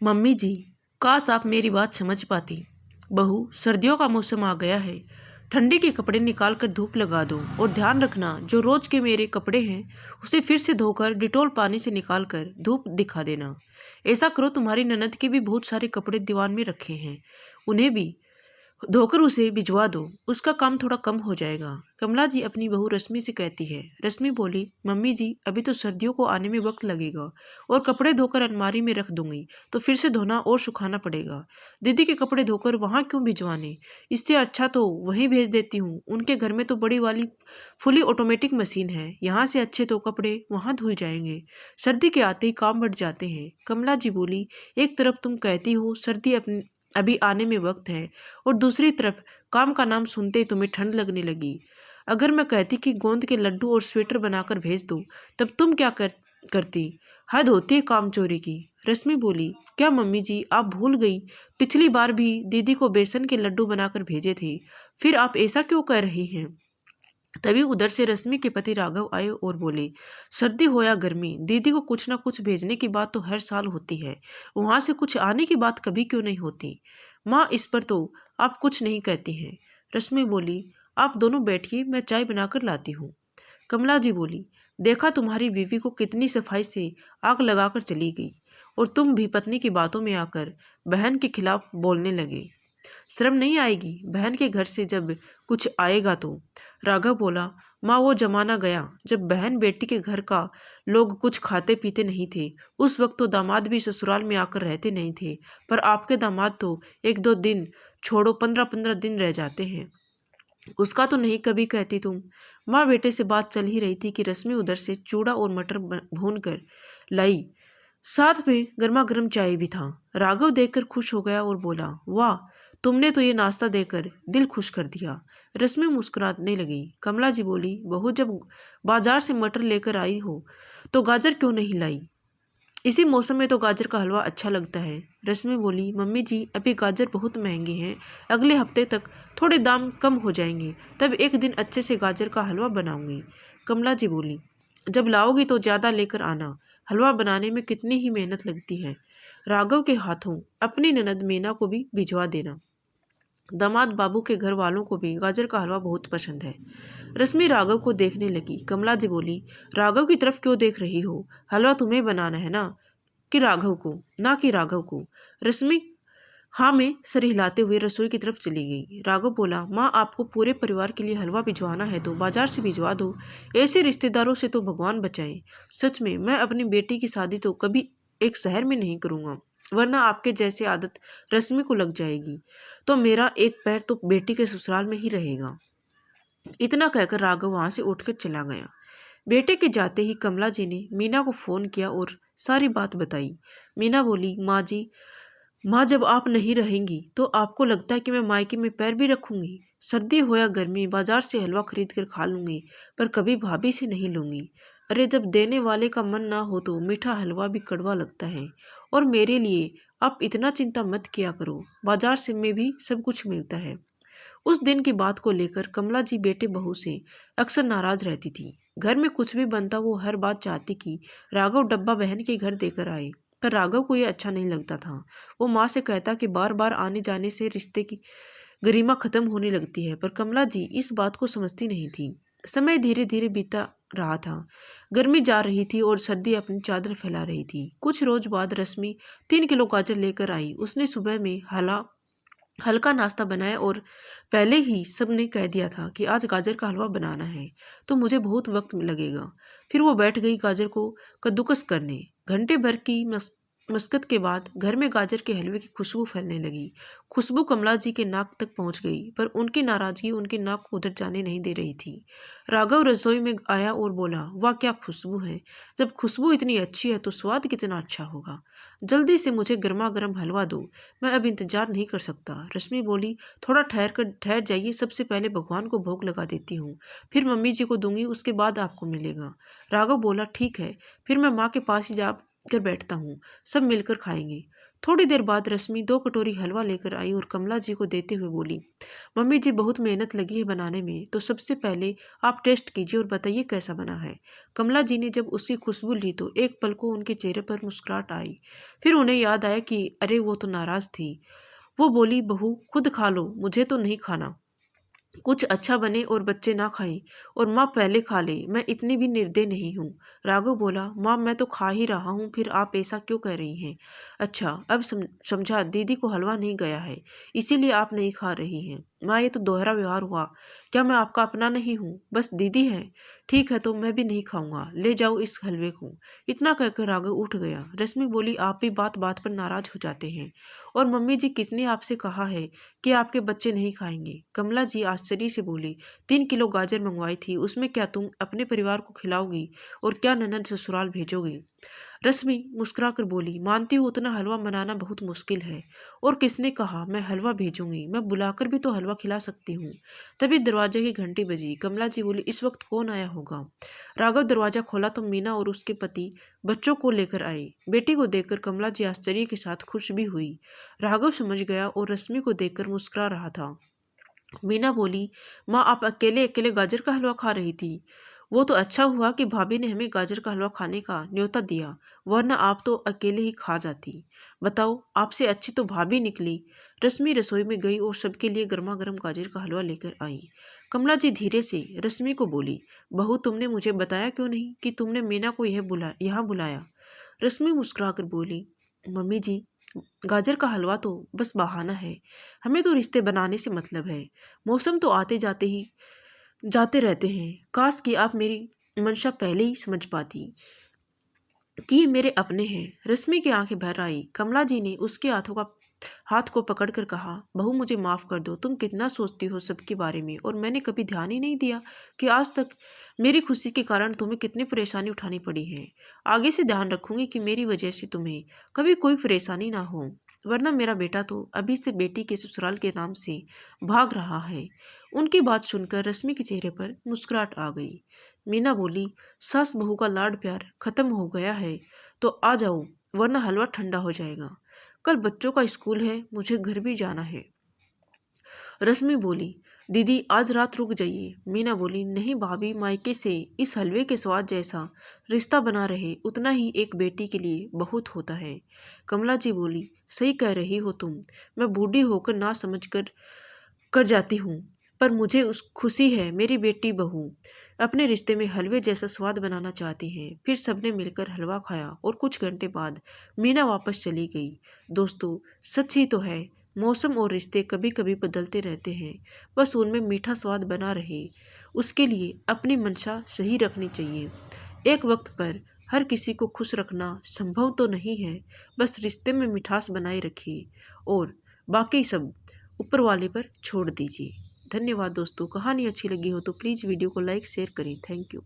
Mummy जी, काश आप मेरी बात समझ पाती। बहू, सर्दियों का मौसम आ गया है। ठंडी के कपड़े निकाल कर धूप लगा दो और ध्यान रखना जो रोज के मेरे कपड़े हैं उसे फिर से धोकर डिटॉल पानी से निकाल कर धूप दिखा देना। ऐसा करो, तुम्हारी ननद के भी बहुत सारे कपड़े दीवान में रखे हैं, उन्हें भी धोकर उसे भिजवा दो, उसका काम थोड़ा कम हो जाएगा। कमला जी अपनी बहू रश्मि से कहती है। रश्मि बोली, मम्मी जी अभी तो सर्दियों को आने में वक्त लगेगा और कपड़े धोकर अलमारी में रख दूंगी तो फिर से धोना और सुखाना पड़ेगा। दीदी के कपड़े धोकर वहाँ क्यों भिजवाने, इससे अच्छा तो वहीं भेज देती हूँ। उनके घर में तो बड़ी वाली फुली ऑटोमेटिक मशीन है, यहाँ से अच्छे तो कपड़े वहाँ धुल जाएंगे। सर्दी के आते ही काम बढ़ जाते हैं। कमला जी बोली, एक तरफ तुम कहती हो सर्दी अपनी अभी आने में वक्त है और दूसरी तरफ काम का नाम सुनते ही तुम्हें ठंड लगने लगी। अगर मैं कहती कि गोंद के लड्डू और स्वेटर बनाकर भेज दो तब तुम क्या करती। हद होती है काम चोरी की। रश्मि बोली, क्या मम्मी जी आप भूल गई, पिछली बार भी दीदी को बेसन के लड्डू बनाकर भेजे थे, फिर आप ऐसा क्यों कर रही हैं। तभी उधर से रश्मि के पति राघव आए और बोले, सर्दी हो या गर्मी, दीदी को कुछ ना कुछ भेजने की बात तो हर साल होती है, वहां से कुछ आने की बात कभी क्यों नहीं होती। माँ, इस पर तो आप कुछ नहीं कहती हैं। रश्मि बोली, आप दोनों बैठिए, मैं चाय बनाकर लाती हूँ। कमला जी बोली, देखा तुम्हारी बीवी को कितनी सफाई से आग लगाकर चली गई और तुम भी पत्नी की बातों में आकर बहन के खिलाफ बोलने लगे। शर्म नहीं आएगी बहन के घर से जब कुछ आएगा तो। राघव बोला, माँ वो जमाना गया जब बहन बेटी के घर का लोग कुछ खाते पीते नहीं थे। उस वक्त तो दामाद भी ससुराल में आकर रहते नहीं थे, पर आपके दामाद तो एक दो दिन छोड़ो 15-15 दिन रह जाते हैं, उसका तो नहीं कभी कहती तुम। माँ बेटे से बात चल ही रही थी कि रश्मि उधर से चूड़ा और मटर भून कर लाई, साथ में गर्मा गर्म चाय भी था। राघव देखकर खुश हो गया और बोला, वाह, तुमने तो ये नाश्ता देकर दिल खुश कर दिया। रश्मि मुस्कुराने लगी। कमला जी बोली, बहू जब बाजार से मटर लेकर आई हो तो गाजर क्यों नहीं लाई, इसी मौसम में तो गाजर का हलवा अच्छा लगता है। रश्मि बोली, मम्मी जी अभी गाजर बहुत महंगे हैं, अगले हफ्ते तक थोड़े दाम कम हो जाएंगे, तब एक दिन अच्छे से गाजर का हलवा बनाऊंगी। कमला जी बोली, जब लाओगी तो ज़्यादा लेकर आना, हलवा बनाने में कितनी ही मेहनत लगती है। राघव के हाथों अपनी ननद मीना को भी भिजवा देना। दामाद बाबू के घर वालों को भी गाजर का हलवा बहुत पसंद है। रश्मि राघव को देखने लगी। कमला जी बोली, राघव की तरफ क्यों देख रही हो, हलवा तुम्हें बनाना है ना, कि राघव को, ना कि राघव को। रश्मि हाँ में सर हिलाते हुए रसोई की तरफ चली गई। राघव बोला, माँ आपको पूरे परिवार के लिए हलवा भिजवाना है तो बाजार से भिजवा दो, ऐसे रिश्तेदारों से तो भगवान बचाए। सच में मैं अपनी बेटी की शादी तो कभी एक शहर में नहीं करूँगा, वरना आपके जैसे आदत रश्मि को लग जाएगी तो मेरा एक पैर तो बेटी के ससुराल में ही रहेगा। इतना कहकर राघव वहां से उठकर चला गया। बेटे के जाते ही कमला जी ने मीना को फोन किया और सारी बात बताई। मीना बोली, माँ जी, माँ जब आप नहीं रहेंगी तो आपको लगता है कि मैं मायके में पैर भी रखूंगी। सर्दी हो या गर्मी बाजार से हलवा खरीद कर खा लूंगी, पर कभी भाभी से नहीं लूंगी। अरे जब देने वाले का मन ना हो तो मीठा हलवा भी कड़वा लगता है। और मेरे लिए आप इतना चिंता मत किया करो, बाजार से में भी सब कुछ मिलता है। उस दिन की बात को लेकर कमला जी बेटे बहू से अक्सर नाराज रहती थी। घर में कुछ भी बनता वो हर बात चाहती कि राघव डब्बा बहन के घर देकर आए, पर राघव को यह अच्छा नहीं लगता था। वो माँ से कहता कि बार बार आने जाने से रिश्ते की गरिमा खत्म होने लगती है, पर कमला जी इस बात को समझती नहीं थी। समय धीरे धीरे बीता रहा था। गर्मी जा रही थी और सर्दी अपनी चादर फैला रही थी। कुछ रोज बाद रश्मि 3 किलो गाजर लेकर आई। उसने सुबह में हल्का नाश्ता बनाया और पहले ही सबने कह दिया था कि आज गाजर का हलवा बनाना है तो मुझे बहुत वक्त लगेगा। फिर वो बैठ गई गाजर को कद्दूकस करने। घंटे भर की मशक्कत के बाद घर में गाजर के हलवे की खुशबू फैलने लगी। खुशबू कमला जी के नाक तक पहुंच गई, पर उनकी नाराजगी उनके नाक को उधर जाने नहीं दे रही थी। राघव रसोई में आया और बोला, वाह क्या खुशबू है, जब खुशबू इतनी अच्छी है तो स्वाद कितना अच्छा होगा। जल्दी से मुझे गर्मा गर्म हलवा दो, मैं अब इंतजार नहीं कर सकता। रश्मि बोली, थोड़ा ठहर जाइए, सबसे पहले भगवान को भोग लगा देती हूँ, फिर मम्मी जी को दूंगी, उसके बाद आपको मिलेगा। राघव बोला, ठीक है, फिर मैं माँ के पास ही कर बैठता हूँ, सब मिलकर खाएंगे। थोड़ी देर बाद रश्मि 2 कटोरी हलवा लेकर आई और कमला जी को देते हुए बोली, मम्मी जी बहुत मेहनत लगी है बनाने में, तो सबसे पहले आप टेस्ट कीजिए और बताइए कैसा बना है। कमला जी ने जब उसकी खुशबू ली तो एक पल को उनके चेहरे पर मुस्कुराहट आई। फिर उन्हें याद आया कि अरे वो तो नाराज थी। वो बोली, बहू खुद खा लो, मुझे तो नहीं खाना। कुछ अच्छा बने और बच्चे ना खाएं और माँ पहले खा ले, मैं इतनी भी निर्दयी नहीं हूँ। राघव बोला, माँ मैं तो खा ही रहा हूँ, फिर आप ऐसा क्यों कह रही हैं? अच्छा अब समझा, दीदी को हलवा नहीं गया है इसीलिए आप नहीं खा रही हैं। माँ ये तो दोहरा व्यवहार हुआ, क्या मैं आपका अपना नहीं हूँ? बस दीदी है। ठीक है तो मैं भी नहीं खाऊंगा, ले जाओ इस हलवे को। इतना कहकर राघव उठ गया। रश्मि बोली, आप भी बात बात पर नाराज हो जाते हैं। और मम्मी जी किसने आपसे कहा है कि आपके बच्चे नहीं खाएंगे? कमला जी आश्चर्य से बोली, 3 किलो गाजर मंगवाई थी, उसमें क्या तुम अपने परिवार को खिलाओगी और क्या ननद ससुराल भेजोगी? रश्मि मुस्कुराकर बोली, मानती हूँ उतना हलवा बनाना बहुत मुश्किल है, और किसने कहा मैं हलवा भेजूंगी? मैं बुलाकर भी तो हलवा खिला सकती हूँ। तभी दरवाजे की घंटी बजी। कमला जी बोली, इस वक्त कौन आया होगा? राघव दरवाजा खोला तो मीना और उसके पति बच्चों को लेकर आए। बेटी को देखकर कमला जी आश्चर्य के साथ खुश भी हुई। राघव समझ गया और रश्मि को देखकर मुस्कुरा रहा था। मीना बोली, माँ आप अकेले अकेले गाजर का हलवा खा रही थी? वो तो अच्छा हुआ कि भाभी ने हमें गाजर का हलवा खाने का न्योता दिया, वरना आप तो अकेले ही खा जाती। बताओ, आपसे अच्छी तो भाभी निकली। रश्मि रसोई में गई और सबके लिए गर्मा गर्म गाजर का हलवा लेकर आई। कमला जी धीरे से रश्मि को बोली, बहू तुमने मुझे बताया क्यों नहीं कि तुमने मीना को यहाँ बुलाया? रश्मि मुस्कुराकर बोली, मम्मी जी गाजर का हलवा तो बस बहाना है, हमें तो रिश्ते बनाने से मतलब है। मौसम तो आते जाते रहते हैं। काश कि आप मेरी मंशा पहले ही समझ पाती कि ये मेरे अपने हैं। रश्मि की आंखें भर आई। कमला जी ने उसके हाथ को पकड़कर कहा, बहू मुझे माफ़ कर दो, तुम कितना सोचती हो सबके बारे में, और मैंने कभी ध्यान ही नहीं दिया कि आज तक मेरी खुशी के कारण तुम्हें कितनी परेशानी उठानी पड़ी है। आगे से ध्यान रखूंगी कि मेरी वजह से तुम्हें कभी कोई परेशानी ना हो, वरना मेरा बेटा तो अभी से बेटी के ससुराल के नाम से भाग रहा है। उनकी बात सुनकर रश्मि के चेहरे पर मुस्कुराहट आ गई। मीना बोली, सास बहू का लाड प्यार खत्म हो गया है तो आ जाओ, वरना हलवा ठंडा हो जाएगा। कल बच्चों का स्कूल है, मुझे घर भी जाना है। रश्मि बोली, दीदी आज रात रुक जाइए। मीना बोली, नहीं भाभी, मायके से इस हलवे के स्वाद जैसा रिश्ता बना रहे उतना ही एक बेटी के लिए बहुत होता है। कमला जी बोली, सही कह रही हो तुम, मैं बूढ़ी होकर ना समझ कर जाती हूँ, पर मुझे उस खुशी है मेरी बेटी बहू अपने रिश्ते में हलवे जैसा स्वाद बनाना चाहती हैं। फिर सबने मिलकर हलवा खाया और कुछ घंटे बाद मीना वापस चली गई। दोस्तों, सच ही तो है, मौसम और रिश्ते कभी कभी बदलते रहते हैं, बस उनमें मीठा स्वाद बना रहे उसके लिए अपनी मंशा सही रखनी चाहिए। एक वक्त पर हर किसी को खुश रखना संभव तो नहीं है, बस रिश्ते में मिठास बनाए रखिए और बाकी सब ऊपर वाले पर छोड़ दीजिए। धन्यवाद दोस्तों। कहानी अच्छी लगी हो तो प्लीज़ वीडियो को लाइक शेयर करें। Thank you.